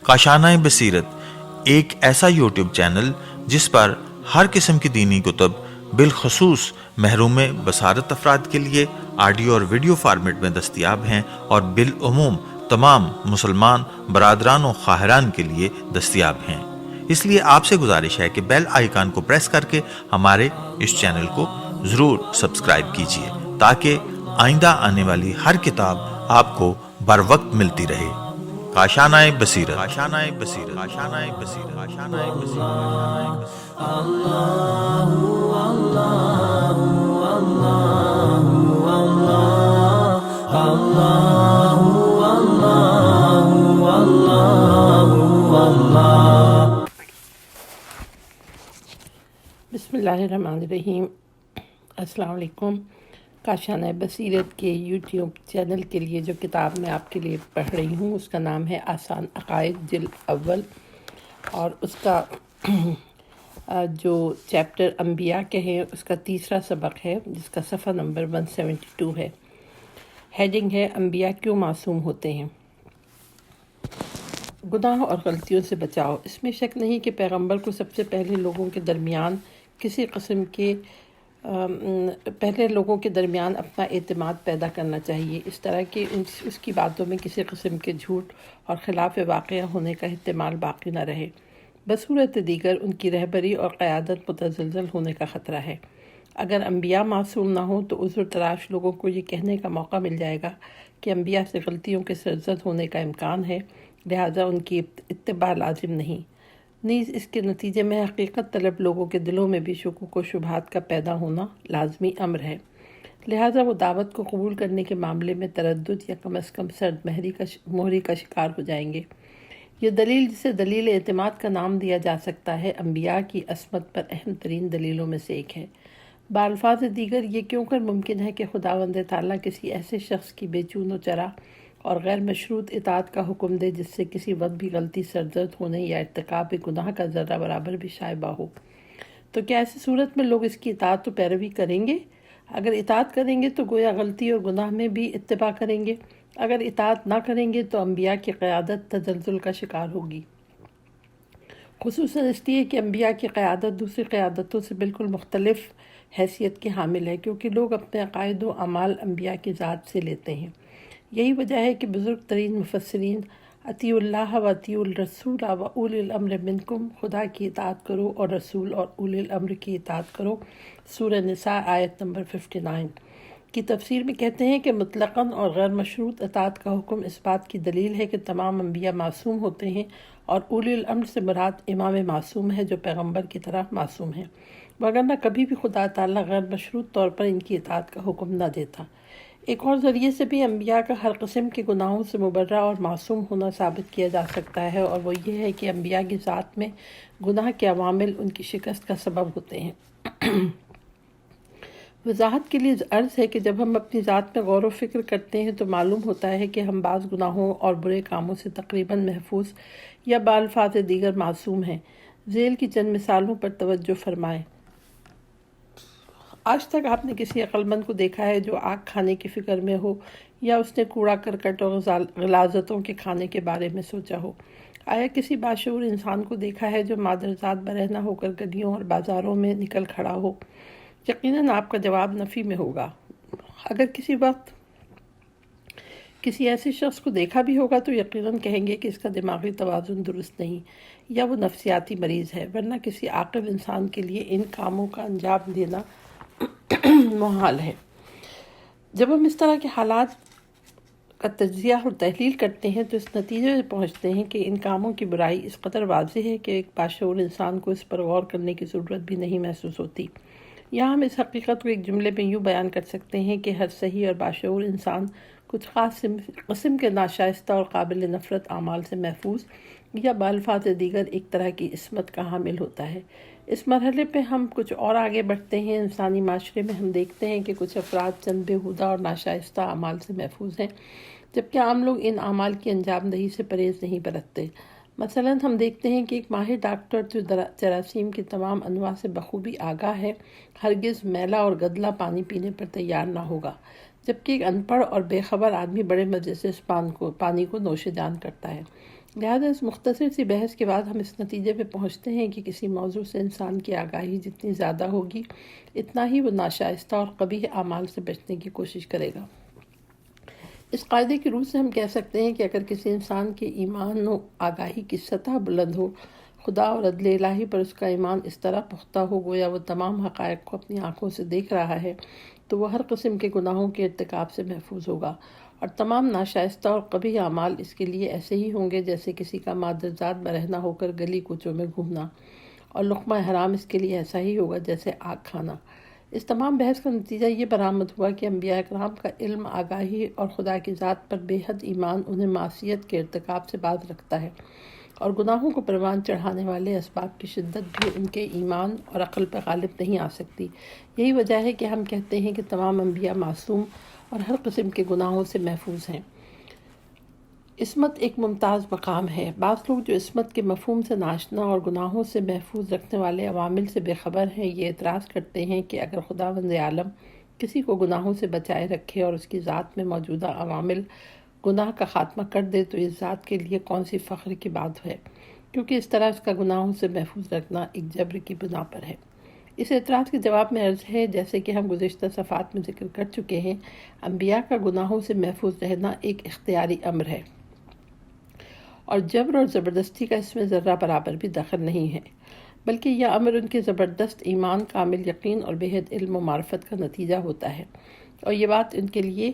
کاشانۂ بصیرت ایک ایسا یوٹیوب چینل جس پر ہر قسم کی دینی کتب بالخصوص محروم بصارت افراد کے لیے آڈیو اور ویڈیو فارمیٹ میں دستیاب ہیں اور بالعموم تمام مسلمان برادران و خواہران کے لیے دستیاب ہیں۔ اس لیے آپ سے گزارش ہے کہ بیل آئیکن کو پریس کر کے ہمارے اس چینل کو ضرور سبسکرائب کیجیے تاکہ آئندہ آنے والی ہر کتاب آپ کو بر وقت ملتی رہے۔ کاشانۂ بصیرت، کاشانۂ بصیرت، کاشانۂ بصیرت، کاشانۂ بصیرت۔ بسم اللہ الرحمن الرحیم۔ السلام علیکم۔ کاشانۂ بصیرت کے یوٹیوب چینل کے لیے جو کتاب میں آپ کے لیے پڑھ رہی ہوں اس کا نام ہے آسان عقائد جلد اول، اور اس کا جو چیپٹر انبیاء کے ہیں اس کا تیسرا سبق ہے جس کا صفحہ نمبر 172 ہے۔ ہیڈنگ ہے انبیاء کیوں معصوم ہوتے ہیں۔ گناہ اور غلطیوں سے بچاؤ۔ اس میں شک نہیں کہ پیغمبر کو سب سے پہلے لوگوں کے درمیان اپنا اعتماد پیدا کرنا چاہیے، اس طرح کہ اس کی باتوں میں کسی قسم کے جھوٹ اور خلاف واقعہ ہونے کا احتمال باقی نہ رہے۔ بصورت دیگر ان کی رہبری اور قیادت متزلزل ہونے کا خطرہ ہے۔ اگر انبیاء معصوم نہ ہوں تو عذر تراش لوگوں کو یہ کہنے کا موقع مل جائے گا کہ انبیاء سے غلطیوں کے سرزد ہونے کا امکان ہے، لہٰذا ان کی اتباع لازم نہیں۔ نیز اس کے نتیجے میں حقیقت طلب لوگوں کے دلوں میں بھی شکوک و شبہات کا پیدا ہونا لازمی امر ہے، لہٰذا وہ دعوت کو قبول کرنے کے معاملے میں تردد یا کم از کم سرد مہری کا شکار ہو جائیں گے۔ یہ دلیل جسے دلیل اعتماد کا نام دیا جا سکتا ہے انبیاء کی عصمت پر اہم ترین دلیلوں میں سے ایک ہے۔ بالفاظ دیگر یہ کیوں کر ممکن ہے کہ خداوند تعالیٰ کسی ایسے شخص کی بے چون و چرا اور غیر مشروط اطاعت کا حکم دے جس سے کسی وقت بھی غلطی سرزد ہونے یا ارتکاب گناہ کا ذرہ برابر بھی شائبہ ہو، تو کیا ایسی صورت میں لوگ اس کی اطاعت و پیروی کریں گے؟ اگر اطاعت کریں گے تو گویا غلطی اور گناہ میں بھی اتباع کریں گے، اگر اطاعت نہ کریں گے تو انبیاء کی قیادت تزلزل کا شکار ہوگی، خصوصاً اس لیے کہ انبیاء کی قیادت دوسری قیادتوں سے بالکل مختلف حیثیت کے حامل ہے، کیونکہ لوگ اپنے عقائد و اعمال انبیاء کی ذات سے لیتے ہیں۔ یہی وجہ ہے کہ بزرگ ترین مفسرین اطیعوا اللہ و اطیعوا الرسول و اولی الامر منکم، خدا کی اطاعت کرو اور رسول اور اولی الامر کی اطاعت کرو، سورہ نساء آیت نمبر 59 کی تفسیر میں کہتے ہیں کہ مطلقاً اور غیر مشروط اطاعت کا حکم اس بات کی دلیل ہے کہ تمام انبیاء معصوم ہوتے ہیں، اور اولی الامر سے مراد امام معصوم ہے جو پیغمبر کی طرح معصوم ہے، وگرنہ کبھی بھی خدا تعالیٰ غیر مشروط طور پر ان کی اطاعت کا حکم نہ دیتا۔ ایک اور ذریعے سے بھی انبیاء کا ہر قسم کے گناہوں سے مبرہ اور معصوم ہونا ثابت کیا جا سکتا ہے، اور وہ یہ ہے کہ انبیاء کی ذات میں گناہ کے عوامل ان کی شکست کا سبب ہوتے ہیں۔ وضاحت کے لیے عرض ہے کہ جب ہم اپنی ذات میں غور و فکر کرتے ہیں تو معلوم ہوتا ہے کہ ہم بعض گناہوں اور برے کاموں سے تقریباً محفوظ یا بالفاظ دیگر معصوم ہیں۔ ذیل کی چند مثالوں پر توجہ فرمائیں۔ آج تک آپ نے کسی عقل مند کو دیکھا ہے جو آگ کھانے کی فکر میں ہو، یا اس نے کوڑا کرکٹ اور غلاظتوں کے کھانے کے بارے میں سوچا ہو؟ آیا کسی باشعور انسان کو دیکھا ہے جو مادرزاد برہنہ ہو کر گلیوں اور بازاروں میں نکل کھڑا ہو؟ یقیناً آپ کا جواب نفی میں ہوگا۔ اگر کسی وقت کسی ایسے شخص کو دیکھا بھی ہوگا تو یقیناً کہیں گے کہ اس کا دماغی توازن درست نہیں، یا وہ نفسیاتی مریض ہے، ورنہ کسی عاقل انسان کے لیے ان کاموں کا انجام دینا محال ہے۔ جب ہم اس طرح کے حالات کا تجزیہ اور تحلیل کرتے ہیں تو اس نتیجے سے پہنچتے ہیں کہ ان کاموں کی برائی اس قدر واضح ہے کہ ایک باشعور انسان کو اس پر غور کرنے کی ضرورت بھی نہیں محسوس ہوتی۔ یہاں ہم اس حقیقت کو ایک جملے میں یوں بیان کر سکتے ہیں کہ ہر صحیح اور باشعور انسان کچھ خاص قسم کے ناشائستہ اور قابل نفرت اعمال سے محفوظ یا بالفاظ دیگر ایک طرح کی عصمت کا حامل ہوتا ہے۔ اس مرحلے پہ ہم کچھ اور آگے بڑھتے ہیں۔ انسانی معاشرے میں ہم دیکھتے ہیں کہ کچھ افراد چند بیہودہ اور ناشائستہ اعمال سے محفوظ ہیں، جبکہ عام لوگ ان اعمال کی انجام دہی سے پرہیز نہیں برتتے۔ مثلاً ہم دیکھتے ہیں کہ ایک ماہر ڈاکٹر جو جراثیم کی تمام انواع سے بخوبی آگاہ ہے، ہرگز میلا اور گدلا پانی پینے پر تیار نہ ہوگا، جبکہ ایک ان پڑھ اور بے خبر آدمی بڑے مزے سے اس پانی کو نوش جان کرتا ہے۔ لہذا اس مختصر سی بحث کے بعد ہم اس نتیجے پہ پہنچتے ہیں کہ کسی موضوع سے انسان کی آگاہی جتنی زیادہ ہوگی اتنا ہی وہ ناشائستہ اور قبیح اعمال سے بچنے کی کوشش کرے گا۔ اس قاعدے کی روح سے ہم کہہ سکتے ہیں کہ اگر کسی انسان کے ایمان و آگاہی کی سطح بلند ہو، خدا اور عدل الہی پر اس کا ایمان اس طرح پختہ ہو گویا وہ تمام حقائق کو اپنی آنکھوں سے دیکھ رہا ہے، تو وہ ہر قسم کے گناہوں کے ارتکاب سے محفوظ ہوگا، اور تمام ناشائستہ اور قبیح اعمال اس کے لیے ایسے ہی ہوں گے جیسے کسی کا مادرزاد برہنہ ہو کر گلی کوچوں میں گھومنا، اور لقمہ حرام اس کے لیے ایسا ہی ہوگا جیسے آگ کھانا۔ اس تمام بحث کا نتیجہ یہ برآمد ہوا کہ انبیاء کرام کا علم، آگاہی اور خدا کی ذات پر بے حد ایمان انہیں معصیت کے ارتکاب سے باز رکھتا ہے، اور گناہوں کو پروان چڑھانے والے اسباب کی شدت بھی ان کے ایمان اور عقل پر غالب نہیں آ سکتی۔ یہی وجہ ہے کہ ہم کہتے ہیں کہ تمام انبیاء معصوم اور ہر قسم کے گناہوں سے محفوظ ہیں۔ عصمت ایک ممتاز مقام ہے۔ بعض لوگ جو عصمت کے مفہوم سے ناشنا اور گناہوں سے محفوظ رکھنے والے عوامل سے بے خبر ہیں، یہ اعتراض کرتے ہیں کہ اگر خداوند عالم کسی کو گناہوں سے بچائے رکھے اور اس کی ذات میں موجودہ عوامل گناہ کا خاتمہ کر دے تو اس ذات کے لیے کون سی فخر کی بات ہے، کیونکہ اس طرح اس کا گناہوں سے محفوظ رکھنا ایک جبر کی بنا پر ہے۔ اس اعتراض کے جواب میں عرض ہے، جیسے کہ ہم گزشتہ صفحات میں ذکر کر چکے ہیں، انبیاء کا گناہوں سے محفوظ رہنا ایک اختیاری امر ہے، اور جبر اور زبردستی کا اس میں ذرہ برابر بھی دخل نہیں ہے، بلکہ یہ امر ان کے زبردست ایمان، کامل یقین اور بے حد علم و معرفت کا نتیجہ ہوتا ہے، اور یہ بات ان کے لیے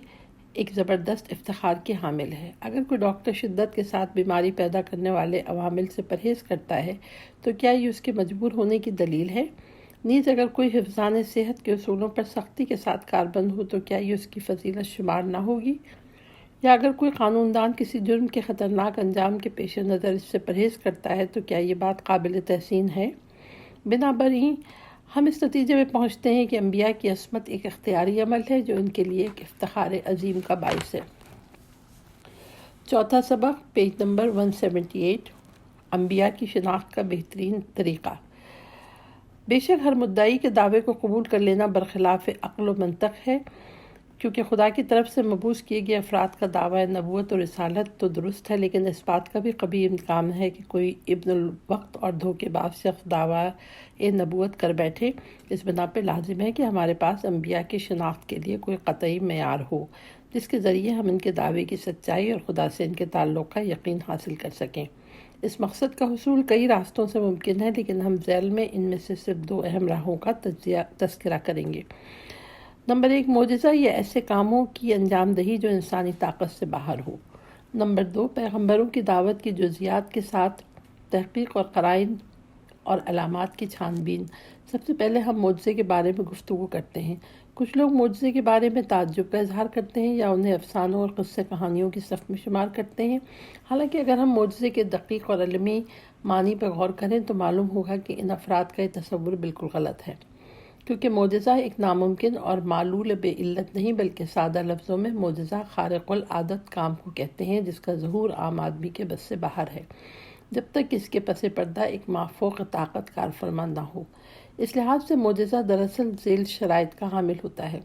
ایک زبردست افتخار کی حامل ہے۔ اگر کوئی ڈاکٹر شدت کے ساتھ بیماری پیدا کرنے والے عوامل سے پرہیز کرتا ہے تو کیا یہ اس کے مجبور ہونے کی دلیل ہے؟ نیز اگر کوئی حفظان صحت کے اصولوں پر سختی کے ساتھ کاربند ہو تو کیا یہ اس کی فضیلت شمار نہ ہوگی؟ یا اگر کوئی قانون دان کسی جرم کے خطرناک انجام کے پیش نظر اس سے پرہیز کرتا ہے تو کیا یہ بات قابل تحسین ہے؟ بنابراین ہم اس نتیجے میں پہنچتے ہیں کہ انبیاء کی عصمت ایک اختیاری عمل ہے جو ان کے لیے ایک افتخار عظیم کا باعث ہے۔ چوتھا سبق، پیج نمبر 178، انبیاء کی شناخت کا بہترین طریقہ۔ بے شک ہر مدعی کے دعوے کو قبول کر لینا برخلاف عقل و منطق ہے، کیونکہ خدا کی طرف سے مبعوث کیے گئے افراد کا دعویٰ نبوت اور رسالت تو درست ہے، لیکن اس بات کا بھی قوی امکان ہے کہ کوئی ابن الوقت اور دھوکے باز شخص دعویٰ نبوت کر بیٹھے۔ اس بنا پہ لازم ہے کہ ہمارے پاس انبیاء کی شناخت کے لیے کوئی قطعی معیار ہو جس کے ذریعے ہم ان کے دعوے کی سچائی اور خدا سے ان کے تعلق کا یقین حاصل کر سکیں۔ اس مقصد کا حصول کئی راستوں سے ممکن ہے، لیکن ہم ذیل میں ان میں سے صرف 2 اہم راہوں کا تذکرہ کریں گے۔ نمبر 1، معجزہ یا ایسے کاموں کی انجام دہی جو انسانی طاقت سے باہر ہو۔ نمبر 2، پیغمبروں کی دعوت کی جزیات کے ساتھ تحقیق اور قرائن اور علامات کی چھان بین۔ سب سے پہلے ہم معجزے کے بارے میں گفتگو کرتے ہیں۔ کچھ لوگ معجزے کے بارے میں تعجب کا اظہار کرتے ہیں یا انہیں افسانوں اور قصے کہانیوں کی صف میں شمار کرتے ہیں، حالانکہ اگر ہم معجزے کے دقیق اور علمی معنی پر غور کریں تو معلوم ہوگا کہ ان افراد کا یہ تصور بالکل غلط ہے، کیونکہ معجزہ ایک ناممکن اور معلول بے علت نہیں، بلکہ سادہ لفظوں میں معجزہ خارق العادت کام کو کہتے ہیں جس کا ظہور عام آدمی کے بس سے باہر ہے، جب تک اس کے پس پردہ ایک مافوق طاقت کار فرما نہ ہو۔ اس لحاظ سے معجزہ دراصل ذیل شرائط کا حامل ہوتا ہے۔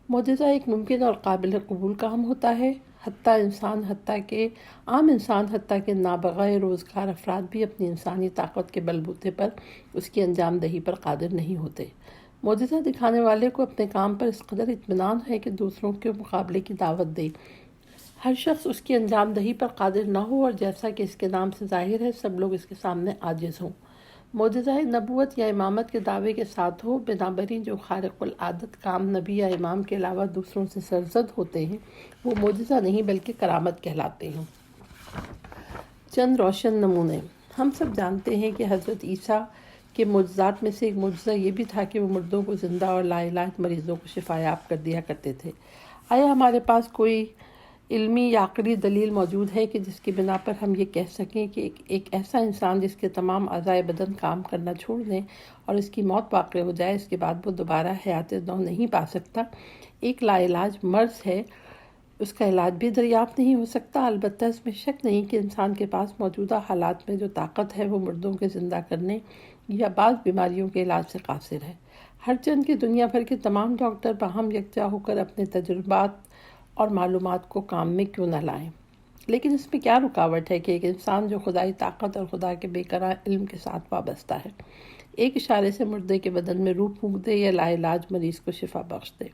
معجزہ ایک ممکن اور قابل قبول کام ہوتا ہے، عام انسان حتیٰ کہ نابغہ روزگار افراد بھی اپنی انسانی طاقت کے بلبوتے پر اس کی انجام دہی پر قادر نہیں ہوتے۔ معجزہ دکھانے والے کو اپنے کام پر اس قدر اطمینان ہے کہ دوسروں کے مقابلے کی دعوت دے۔ ہر شخص اس کی انجام دہی پر قادر نہ ہو، اور جیسا کہ اس کے نام سے ظاہر ہے سب لوگ اس کے سامنے عاجز ہوں۔ معجزہ نبوت یا امامت کے دعوے کے ساتھ ہو، بنابراین جو خارق العادت کام نبی یا امام کے علاوہ دوسروں سے سرزد ہوتے ہیں وہ معجزہ نہیں بلکہ کرامت کہلاتے ہیں۔ چند روشن نمونے۔ ہم سب جانتے ہیں کہ حضرت عیسیٰ کے معجزات میں سے ایک معجزہ یہ بھی تھا کہ وہ مردوں کو زندہ اور لا علاج مریضوں کو شفا یاب کر دیا کرتے تھے۔ آیا ہمارے پاس کوئی علمی یا عقلی دلیل موجود ہے کہ جس کی بنا پر ہم یہ کہہ سکیں کہ ایک ایسا انسان جس کے تمام اعضائے بدن کام کرنا چھوڑ دیں اور اس کی موت واقع ہو جائے، اس کے بعد وہ دوبارہ حیات نو نہیں پا سکتا، ایک لا علاج مرض ہے، اس کا علاج بھی دریافت نہیں ہو سکتا؟ البتہ اس میں شک نہیں کہ انسان کے پاس موجودہ حالات میں جو طاقت ہے وہ مردوں کے زندہ کرنے یا بعض بیماریوں کے علاج سے قاصر ہے۔ ہر چند کے دنیا بھر کے تمام ڈاکٹر باہم یکجا ہو کر اپنے تجربات اور معلومات کو کام میں کیوں نہ لائیں؟ لیکن اس میں کیا رکاوٹ ہے کہ ایک انسان جو خدائی طاقت اور خدا کے بے کرار علم کے ساتھ وابستہ ہے، ایک اشارے سے مردے کے بدن میں روح پھونک دے یا لا علاج مریض کو شفا بخش دے؟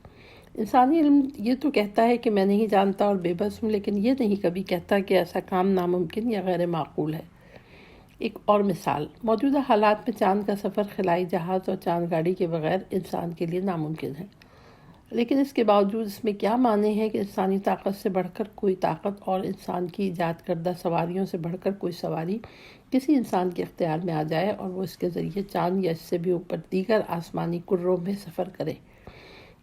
انسانی علم یہ تو کہتا ہے کہ میں نہیں جانتا اور بے بس ہوں، لیکن یہ نہیں کبھی کہتا کہ ایسا کام ناممکن یا غیر معقول ہے۔ ایک اور مثال، موجودہ حالات میں چاند کا سفر خلائی جہاز اور چاند گاڑی کے بغیر انسان کے لیے ناممکن ہے، لیکن اس کے باوجود اس میں کیا معنی ہے کہ انسانی طاقت سے بڑھ کر کوئی طاقت اور انسان کی ایجاد کردہ سواریوں سے بڑھ کر کوئی سواری کسی انسان کے اختیار میں آ جائے اور وہ اس کے ذریعے چاند یا اس سے بھی اوپر دیگر آسمانی کروں میں سفر کرے؟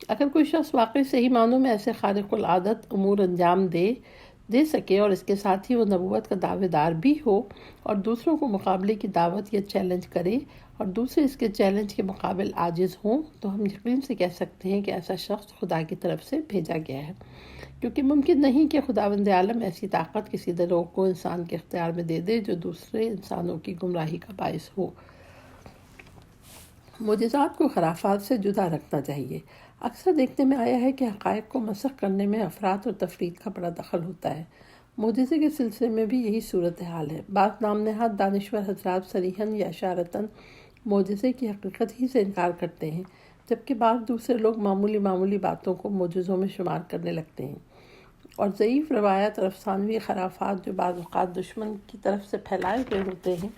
اگر کوئی شخص واقعی صحیح معنوں میں ایسے خارق العادت امور انجام دے سکے اور اس کے ساتھ ہی وہ نبوت کا دعوے دار بھی ہو اور دوسروں کو مقابلے کی دعوت یا چیلنج کرے اور دوسرے اس کے چیلنج کے مقابل عاجز ہوں، تو ہم یقین سے کہہ سکتے ہیں کہ ایسا شخص خدا کی طرف سے بھیجا گیا ہے، کیونکہ ممکن نہیں کہ خداوند عالم ایسی طاقت کسی دروغ کو انسان کے اختیار میں دے دے جو دوسرے انسانوں کی گمراہی کا باعث ہو۔ معجزات کو خرافات سے جدا رکھنا چاہیے۔ اکثر دیکھنے میں آیا ہے کہ حقائق کو مسخ کرنے میں افراط اور تفرید کا بڑا دخل ہوتا ہے۔ معجزے کے سلسلے میں بھی یہی صورتحال ہے۔ بعض نام نہاد دانشور حضرات صریحاً یا اشارتاً معجزے کی حقیقت ہی سے انکار کرتے ہیں، جبکہ بعض دوسرے لوگ معمولی باتوں کو معجزوں میں شمار کرنے لگتے ہیں اور ضعیف روایات اور افسانوی خرافات جو بعض اوقات دشمن کی طرف سے پھیلائے ہوئے ہوتے ہیں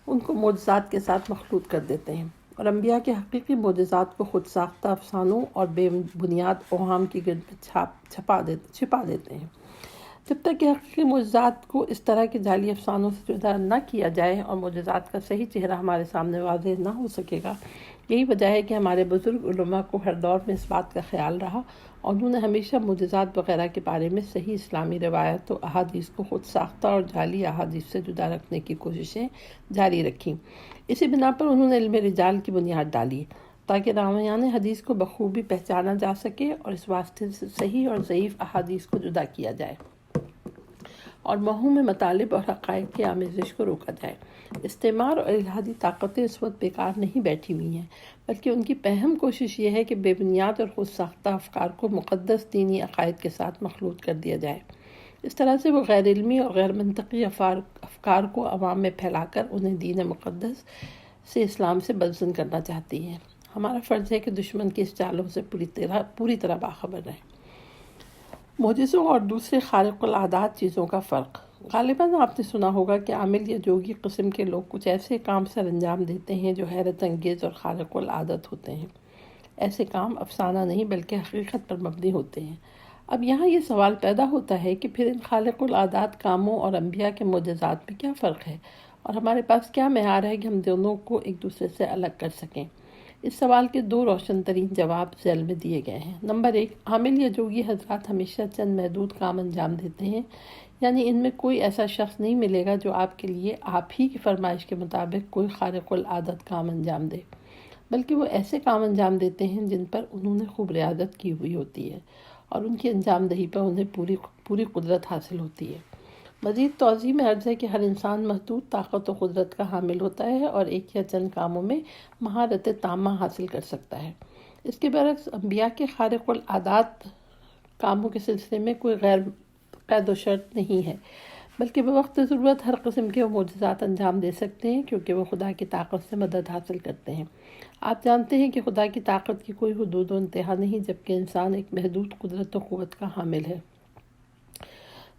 ان کو معجزات کے ساتھ مخلوط کر دیتے ہیں، اور انبیاء کے حقیقی معجزات کو خود ساختہ افسانوں اور بے بنیاد اوہام کی گرد میں چھپا دیتے ہیں۔ جب تک کہ حقیقی معجزات کو اس طرح کے جعلی افسانوں سے جدا نہ کیا جائے اور معجزات کا صحیح چہرہ ہمارے سامنے واضح نہ ہو سکے گا، یہی وجہ ہے کہ ہمارے بزرگ علماء کو ہر دور میں اس بات کا خیال رہا اور انہوں نے ہمیشہ معجزات وغیرہ کے بارے میں صحیح اسلامی روایت و احادیث کو خود ساختہ اور جعلی احادیث سے جدا رکھنے کی کوششیں جاری رکھیں۔ اسی بنا پر انہوں نے علم رجال کی بنیاد ڈالی تاکہ راویان حدیث کو بخوبی پہچانا جا سکے اور اس واسطے سے صحیح اور ضعیف احادیث کو جدا کیا جائے اور موہوم مطالب اور حقائق کی آمیزش کو روکا جائے۔ استعمار اور الہادی طاقتیں اس وقت بیکار نہیں بیٹھی ہوئی ہیں، بلکہ ان کی اہم کوشش یہ ہے کہ بے بنیاد اور خود ساختہ افکار کو مقدس دینی عقائد کے ساتھ مخلوط کر دیا جائے۔ اس طرح سے وہ غیر علمی اور غیر منطقی افکار کو عوام میں پھیلا کر انہیں دین مقدس سے اسلام سے بدزن کرنا چاہتی ہیں۔ ہمارا فرض ہے کہ دشمن کی اس چالوں سے پوری طرح باخبر رہیں۔ معجزوں اور دوسرے خارق العادات چیزوں کا فرق۔ غالباً آپ نے سنا ہوگا کہ عامل یا جوگی قسم کے لوگ کچھ ایسے کام سر انجام دیتے ہیں جو حیرت انگیز اور خارق العادت ہوتے ہیں۔ ایسے کام افسانہ نہیں بلکہ حقیقت پر مبنی ہوتے ہیں۔ اب یہاں یہ سوال پیدا ہوتا ہے کہ پھر ان خارق العادات کاموں اور انبیاء کے معجزات میں کیا فرق ہے، اور ہمارے پاس کیا معیار ہے کہ ہم دونوں کو ایک دوسرے سے الگ کر سکیں؟ اس سوال کے دو روشن ترین جواب ذیل میں دیے گئے ہیں۔ نمبر 1، عامل یا جوگی حضرات ہمیشہ چند محدود کام انجام دیتے ہیں، یعنی ان میں کوئی ایسا شخص نہیں ملے گا جو آپ کے لیے آپ ہی کی فرمائش کے مطابق کوئی خارق العادت کام انجام دے، بلکہ وہ ایسے کام انجام دیتے ہیں جن پر انہوں نے خوب ریاضت کی ہوئی ہوتی ہے اور ان کی انجام دہی پر انہیں پوری قدرت حاصل ہوتی ہے۔ مزید توضیح میں عرض ہے کہ ہر انسان محدود طاقت و قدرت کا حامل ہوتا ہے اور ایک یا چند کاموں میں مہارت تامہ حاصل کر سکتا ہے۔ اس کے برعکس انبیاء کے خارق العادات کاموں کے سلسلے میں کوئی غیر قید و شرط نہیں ہے، بلکہ بوقت ضرورت ہر قسم کے وہ معجزات انجام دے سکتے ہیں، کیونکہ وہ خدا کی طاقت سے مدد حاصل کرتے ہیں۔ آپ جانتے ہیں کہ خدا کی طاقت کی کوئی حدود و انتہا نہیں، جبکہ انسان ایک محدود قدرت و قوت کا حامل ہے۔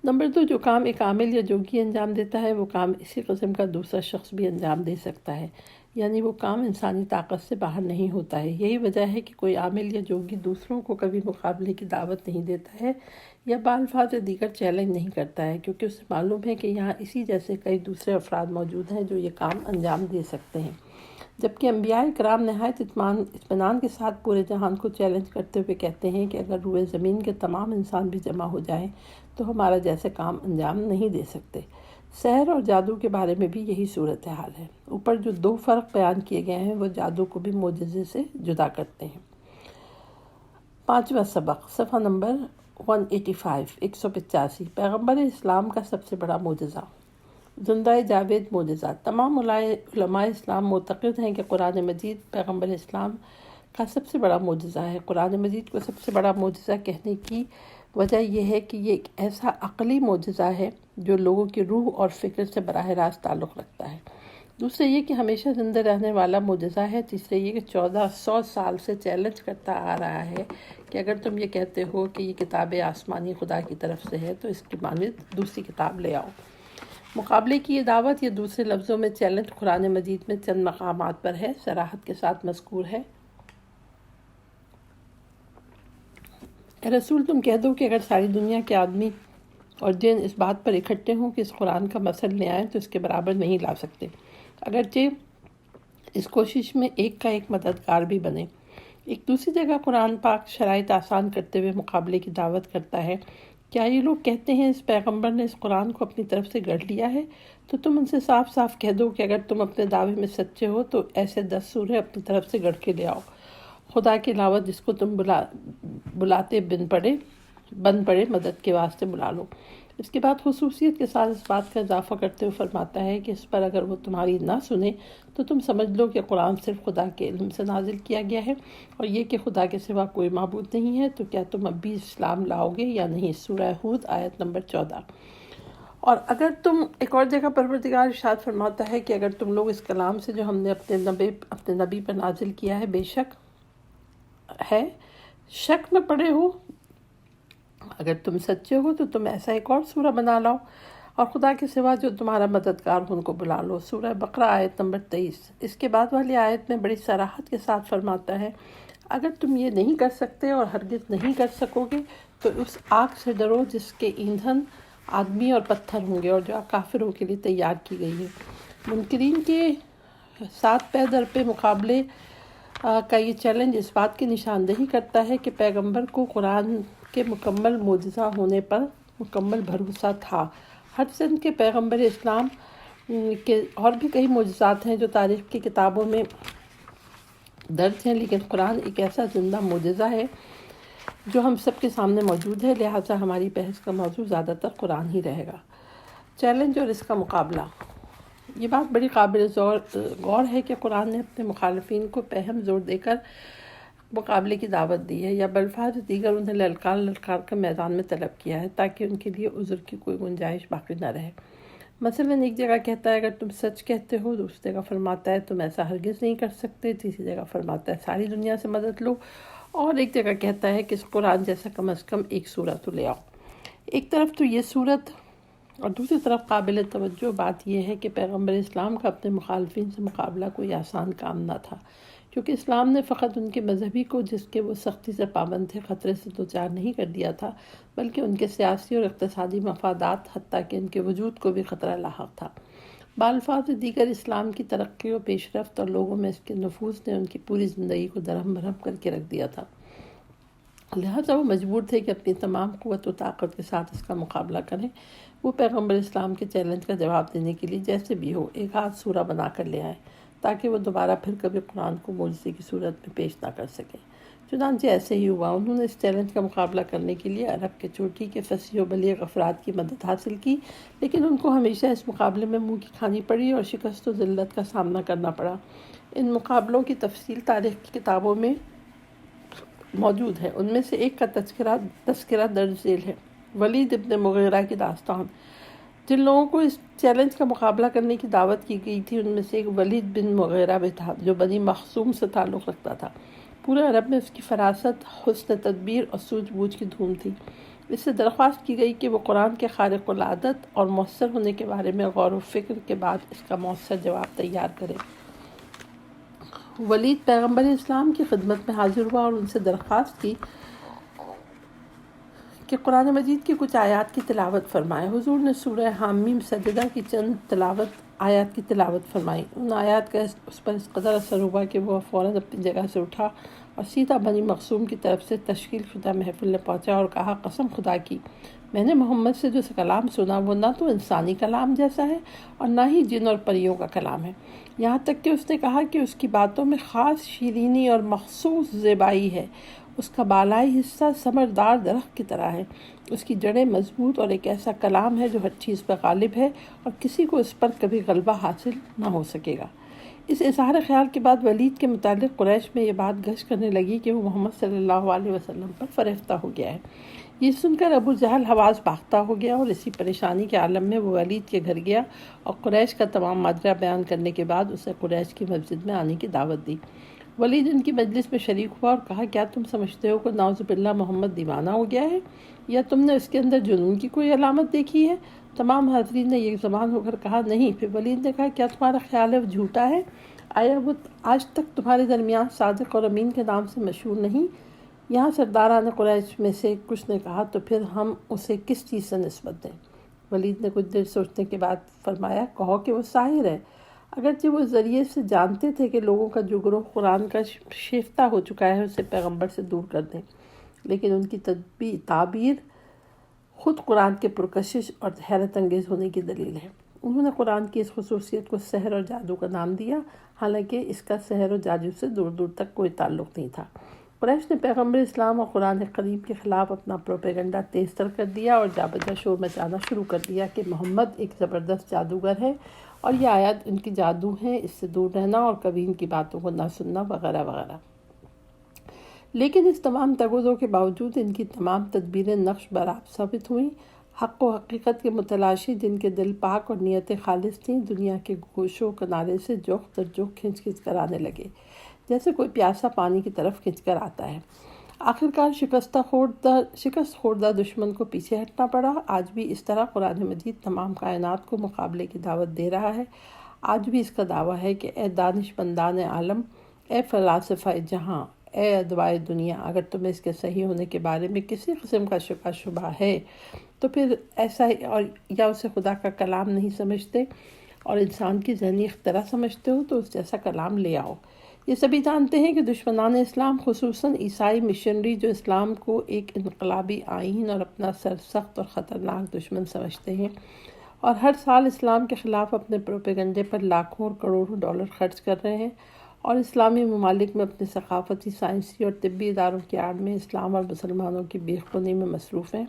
نمبر 2، جو کام ایک عامل یا جوگی انجام دیتا ہے وہ کام اسی قسم کا دوسرا شخص بھی انجام دے سکتا ہے، یعنی وہ کام انسانی طاقت سے باہر نہیں ہوتا ہے۔ یہی وجہ ہے کہ کوئی عامل یا جوگی دوسروں کو کبھی مقابلے کی دعوت نہیں دیتا ہے یا بالفاظ دیگر چیلنج نہیں کرتا ہے، کیونکہ اسے معلوم ہے کہ یہاں اسی جیسے کئی دوسرے افراد موجود ہیں جو یہ کام انجام دے سکتے ہیں۔ جبکہ انبیاء کرام نہایت اطمینان کے ساتھ پورے جہان کو چیلنج کرتے ہوئے کہتے ہیں کہ اگر روئے زمین کے تمام انسان بھی جمع ہو جائیں تو ہمارا جیسے کام انجام نہیں دے سکتے۔ سحر اور جادو کے بارے میں بھی یہی صورتحال ہے۔ اوپر جو 2 فرق بیان کیے گئے ہیں وہ جادو کو بھی معجزے سے جدا کرتے ہیں۔ 5واں سبق، صفحہ نمبر 185 پیغمبر اسلام کا سب سے بڑا معجزہ۔ زندہ جاوید معجزہ۔ تمام علماء اسلام معتقد ہیں کہ قرآن مجید پیغمبر اسلام کا سب سے بڑا معجزہ ہے۔ قرآن مجید کو سب سے بڑا معجزہ کہنے کی وجہ یہ ہے کہ یہ ایک ایسا عقلی معجزہ ہے جو لوگوں کی روح اور فکر سے براہ راست تعلق رکھتا ہے۔ دوسرے یہ کہ ہمیشہ زندہ رہنے والا معجزہ ہے۔ تیسرے یہ کہ 1400 سال سے چیلنج کرتا آ رہا ہے کہ اگر تم یہ کہتے ہو کہ یہ کتاب آسمانی خدا کی طرف سے ہے تو اس کی مانند دوسری کتاب لے آؤ۔ مقابلے کی یہ دعوت یا دوسرے لفظوں میں چیلنج قرآن مجید میں چند مقامات پر ہے، صراحت کے ساتھ مذکور ہے۔ اے رسول، تم کہہ دو کہ اگر ساری دنیا کے آدمی اور جن اس بات پر اکٹھے ہوں کہ اس قرآن کا مثل لے آئیں تو اس کے برابر نہیں لا سکتے، اگرچہ اس کوشش میں ایک کا ایک مددگار بھی بنے۔ ایک دوسری جگہ قرآن پاک شرائط آسان کرتے ہوئے مقابلے کی دعوت کرتا ہے۔ کیا یہ لوگ کہتے ہیں اس پیغمبر نے اس قرآن کو اپنی طرف سے گڑھ لیا ہے؟ تو تم ان سے صاف صاف کہہ دو کہ اگر تم اپنے دعوے میں سچے ہو تو ایسے 10 سورے اپنی طرف سے گڑھ کے لے آؤ، خدا کے علاوہ جس کو تم بلاتے بن پڑے مدد کے واسطے بلا لو۔ اس کے بعد خصوصیت کے ساتھ اس بات کا اضافہ کرتے ہوئے فرماتا ہے کہ اس پر اگر وہ تمہاری نہ سنے تو تم سمجھ لو کہ قرآن صرف خدا کے علم سے نازل کیا گیا ہے اور یہ کہ خدا کے سوا کوئی معبود نہیں ہے، تو کیا تم اب بھی اسلام لاؤ گے یا نہیں؟ سورہ ہود آیت نمبر 14۔ اور اگر تم ایک اور جگہ پروردگار ارشاد فرماتا ہے کہ اگر تم لوگ اس کلام سے جو ہم نے اپنے نبی پر نازل کیا ہے بے شک میں پڑے ہو، اگر تم سچے ہو تو تم ایسا ایک اور سورہ بنا لاؤ اور خدا کے سوا جو تمہارا مددگار ان کو بلا لو۔ سورہ بقرہ آیت نمبر 23۔ اس کے بعد والی آیت میں بڑی صراحت کے ساتھ فرماتا ہے اگر تم یہ نہیں کر سکتے اور ہرگز نہیں کر سکو گے تو اس آگ سے ڈرو جس کے ایندھن آدمی اور پتھر ہوں گے اور جو کافروں کے لیے تیار کی گئی ہے۔ منکرین کے ساتھ پے در پہ مقابلے کا یہ چیلنج اس بات کی نشاندہی کرتا ہے کہ پیغمبر کو قرآن کے مکمل معجزہ ہونے پر مکمل بھروسہ تھا۔ ہر سند کے پیغمبر اسلام کے اور بھی کئی معجزات ہیں جو تاریخ کی کتابوں میں درج ہیں، لیکن قرآن ایک ایسا زندہ معجزہ ہے جو ہم سب کے سامنے موجود ہے، لہٰذا ہماری بحث کا موضوع زیادہ تر قرآن ہی رہے گا۔ چیلنج اور اس کا مقابلہ۔ یہ بات بڑی قابل غور ہے کہ قرآن نے اپنے مخالفین کو پہم زور دے کر مقابلے کی دعوت دی ہے یا بالفاظ دیگر انہیں للکار کر میدان میں طلب کیا ہے تاکہ ان کے لیے عذر کی کوئی گنجائش باقی نہ رہے۔ مثلاً ایک جگہ کہتا ہے اگر تم سچ کہتے ہو، دوسری جگہ فرماتا ہے تم ایسا ہرگز نہیں کر سکتے، تیسری جگہ فرماتا ہے ساری دنیا سے مدد لو، اور ایک جگہ کہتا ہے کہ اس قرآن جیسا کم از کم ایک سورہ تو لے آؤ۔ ایک طرف تو یہ صورت اور دوسری طرف قابل توجہ بات یہ ہے کہ پیغمبر اسلام کا اپنے مخالفین سے مقابلہ کوئی آسان کام نہ تھا، کیونکہ اسلام نے فقط ان کے مذہبی کو جس کے وہ سختی سے پابند تھے خطرے سے دوچار نہیں کر دیا تھا، بلکہ ان کے سیاسی اور اقتصادی مفادات حتیٰ کہ ان کے وجود کو بھی خطرہ لاحق تھا۔ بالفاظ دیگر اسلام کی ترقی و پیش رفت اور لوگوں میں اس کے نفوذ نے ان کی پوری زندگی کو درہم برہم کر کے رکھ دیا تھا، لہٰذا وہ مجبور تھے کہ اپنی تمام قوت و طاقت کے ساتھ اس کا مقابلہ کریں۔ وہ پیغمبر اسلام کے چیلنج کا جواب دینے کے لیے جیسے بھی ہو ایک آدھ سورہ بنا کر لے آئیں تاکہ وہ دوبارہ پھر کبھی قرآن کو معجزے کی صورت میں پیش نہ کر سکیں۔ چنانچہ ایسے ہی ہوا، انہوں نے اس چیلنج کا مقابلہ کرنے کے لیے عرب کے چوٹی کے فصیح و بلیغ افراد کی مدد حاصل کی، لیکن ان کو ہمیشہ اس مقابلے میں منہ کی کھانی پڑی اور شکست و ذلت کا سامنا کرنا پڑا۔ ان مقابلوں کی تفصیل تاریخ کی کتابوں میں موجود ہے۔ ان میں سے ایک کا تذکرہ درج ذیل ہے، ولید ابن مغیرہ کی داستان۔ جن لوگوں کو اس چیلنج کا مقابلہ کرنے کی دعوت کی گئی تھی ان میں سے ایک ولید بن مغیرہ بھی تھا جو بنی مخزوم سے تعلق رکھتا تھا۔ پورے عرب میں اس کی فراست، حسن تدبیر اور سوجھ بوجھ کی دھوم تھی۔ اس سے درخواست کی گئی کہ وہ قرآن کے خارق العادت اور مؤثر ہونے کے بارے میں غور و فکر کے بعد اس کا مؤثر جواب تیار کرے۔ ولید پیغمبر اسلام کی خدمت میں حاضر ہوا اور ان سے درخواست کی کہ قرآن مجید کی کچھ آیات کی تلاوت فرمائے۔ حضور نے سورہ حامیم سجدہ کی چند آیات کی تلاوت فرمائی۔ ان آیات کا اس پر اس قدر اثر ہوا کہ وہ فوراً اپنی جگہ سے اٹھا اور سیدھا بنی مخزوم کی طرف سے تشکیل شدہ محفل میں پہنچا اور کہا، قسم خدا کی، میں نے محمد سے جو کلام سنا وہ نہ تو انسانی کلام جیسا ہے اور نہ ہی جن اور پریوں کا کلام ہے، یہاں تک کہ اس نے کہا کہ اس کی باتوں میں خاص شیرینی اور مخصوص زیبائی ہے، اس کا بالائی حصہ ثمردار درخت کی طرح ہے، اس کی جڑیں مضبوط اور ایک ایسا کلام ہے جو ہر چیز پر غالب ہے اور کسی کو اس پر کبھی غلبہ حاصل نہ ہو سکے گا۔ اس اظہار خیال کے بعد ولید کے متعلق قریش میں یہ بات گشت کرنے لگی کہ وہ محمد صلی اللہ علیہ وسلم پر فریفتہ ہو گیا ہے۔ یہ سن کر ابو جہل حواس باختہ ہو گیا اور اسی پریشانی کے عالم میں وہ ولید کے گھر گیا اور قریش کا تمام ماجرا بیان کرنے کے بعد اسے قریش کی مسجد میں آنے کی دعوت دی۔ ولید ان کی مجلس میں شریک ہوا اور کہا، کیا تم سمجھتے ہو کہ نعوذ باللہ محمد دیوانہ ہو گیا ہے، یا تم نے اس کے اندر جنون کی کوئی علامت دیکھی ہے؟ تمام حاضرین نے ایک زبان ہو کر کہا، نہیں۔ پھر ولید نے کہا، کیا تمہارا خیال ہے وہ جھوٹا ہے؟ آیا وہ آج تک تمہارے درمیان صادق اور امین کے نام سے مشہور نہیں؟ یہاں سرداران قریش میں سے کچھ نے کہا، تو پھر ہم اسے کس چیز سے نسبت دیں؟ ولید نے کچھ دیر سوچنے کے بعد فرمایا، کہو کہ وہ ساحر ہے۔ اگرچہ وہ اس ذریعے سے جانتے تھے کہ لوگوں کا جو گروہ قرآن کا شیفتہ ہو چکا ہے اسے پیغمبر سے دور کر دیں، لیکن ان کی تعبیر خود قرآن کے پرکشش اور حیرت انگیز ہونے کی دلیل ہے۔ انہوں نے قرآن کی اس خصوصیت کو سحر اور جادو کا نام دیا، حالانکہ اس کا سحر اور جادو سے دور دور تک کوئی تعلق نہیں تھا۔ قریش نے پیغمبر اسلام اور قرآن کریم کے خلاف اپنا پروپیگنڈا تیز تر کر دیا اور جا بجا شور مچانا شروع کر دیا کہ محمد ایک زبردست جادوگر ہے اور یہ آیات ان کی جادو ہیں، اس سے دور رہنا اور کبھی ان کی باتوں کو نہ سننا وغیرہ وغیرہ۔ لیکن اس تمام تگ و دو کے باوجود ان کی تمام تدبیریں نقش برآب ثابت ہوئیں۔ حق و حقیقت کے متلاشی جن کے دل پاک اور نیتیں خالص تھیں، دنیا کے گوشوں کنارے سے جوخ در جوخ کھنچ کھنچ کر آنے لگے، جیسے کوئی پیاسا پانی کی طرف کھنچ کر آتا ہے۔ آخرکار شکست خوردہ دشمن کو پیچھے ہٹنا پڑا۔ آج بھی اس طرح قرآن مجید تمام کائنات کو مقابلے کی دعوت دے رہا ہے۔ آج بھی اس کا دعویٰ ہے کہ اے دانش مندان عالم، اے فلاسفہ جہاں، اے ادبائے دنیا، اگر تمہیں اس کے صحیح ہونے کے بارے میں کسی قسم کا شبہ ہے تو پھر ایسا اور یا اسے خدا کا کلام نہیں سمجھتے اور انسان کی ذہنی اختراع سمجھتے ہو تو اس جیسا کلام لے آؤ۔ یہ سبھی جانتے ہیں کہ دشمنان اسلام، خصوصاً عیسائی مشنری جو اسلام کو ایک انقلابی آئین اور اپنا سرسخت اور خطرناک دشمن سمجھتے ہیں اور ہر سال اسلام کے خلاف اپنے پروپیگنڈے پر لاکھوں اور کروڑوں ڈالر خرچ کر رہے ہیں اور اسلامی ممالک میں اپنے ثقافتی، سائنسی اور طبی اداروں کی آڑ میں اسلام اور مسلمانوں کی بے خونی میں مصروف ہیں،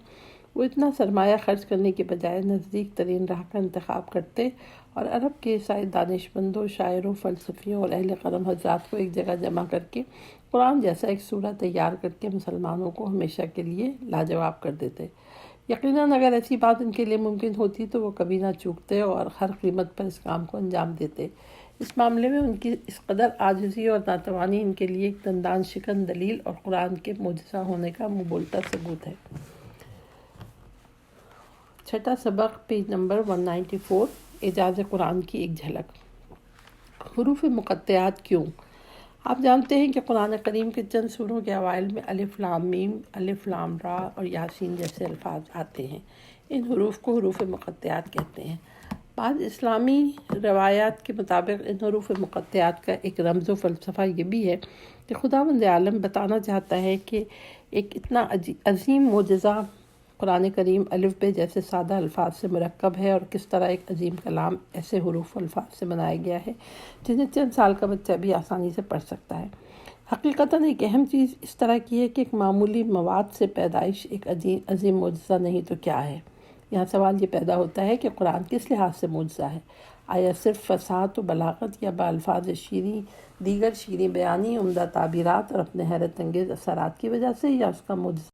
وہ اتنا سرمایہ خرچ کرنے کے بجائے نزدیک ترین راہ کا انتخاب کرتے اور عرب کے عیسائی دانشمندوں، شاعروں، فلسفیوں اور اہل قلم حضرات کو ایک جگہ جمع کر کے قرآن جیسا ایک سورہ تیار کر کے مسلمانوں کو ہمیشہ کے لیے لاجواب کر دیتے۔ یقیناً اگر ایسی بات ان کے لیے ممکن ہوتی تو وہ کبھی نہ چوکتے اور ہر قیمت پر اس کام کو انجام دیتے۔ اس معاملے میں ان کی اس قدر عاجزی اور ناتوانی ان کے لیے ایک دندان شکن دلیل اور قرآن کے معجزہ ہونے کا منہ بولتا ثبوت ہے۔ چھٹا سبق، پیج نمبر 194، اعجاز قرآن کی ایک جھلک۔ حروف مقطعات کیوں؟ آپ جانتے ہیں کہ قرآن کریم کے چند سوروں کے اوائل میں الف لام میم، الف لام را اور یاسین جیسے الفاظ آتے ہیں۔ ان حروف کو حروف مقطعات کہتے ہیں۔ بعض اسلامی روایات کے مطابق ان حروف مقطعات کا ایک رمز و فلسفہ یہ بھی ہے کہ خداوند عالم بتانا چاہتا ہے کہ ایک اتنا عظیم معجزہ قرآن کریم الف بے جیسے سادہ الفاظ سے مرکب ہے اور کس طرح ایک عظیم کلام ایسے حروف و الفاظ سے بنایا گیا ہے جنہیں چند سال کا بچہ بھی آسانی سے پڑھ سکتا ہے۔ حقیقتاً ایک اہم چیز اس طرح کی ہے کہ ایک معمولی مواد سے پیدائش ایک عظیم معجزہ نہیں تو کیا ہے؟ یہاں سوال یہ پیدا ہوتا ہے کہ قرآن کس لحاظ سے معجزہ ہے؟ آیا صرف فصاحت و بلاغت یا بالفاظ شیریں، دیگر شیریں بیانی، عمدہ تعبیرات اور اپنے حیرت انگیز اثرات کی وجہ سے، یا اس کا معجزہ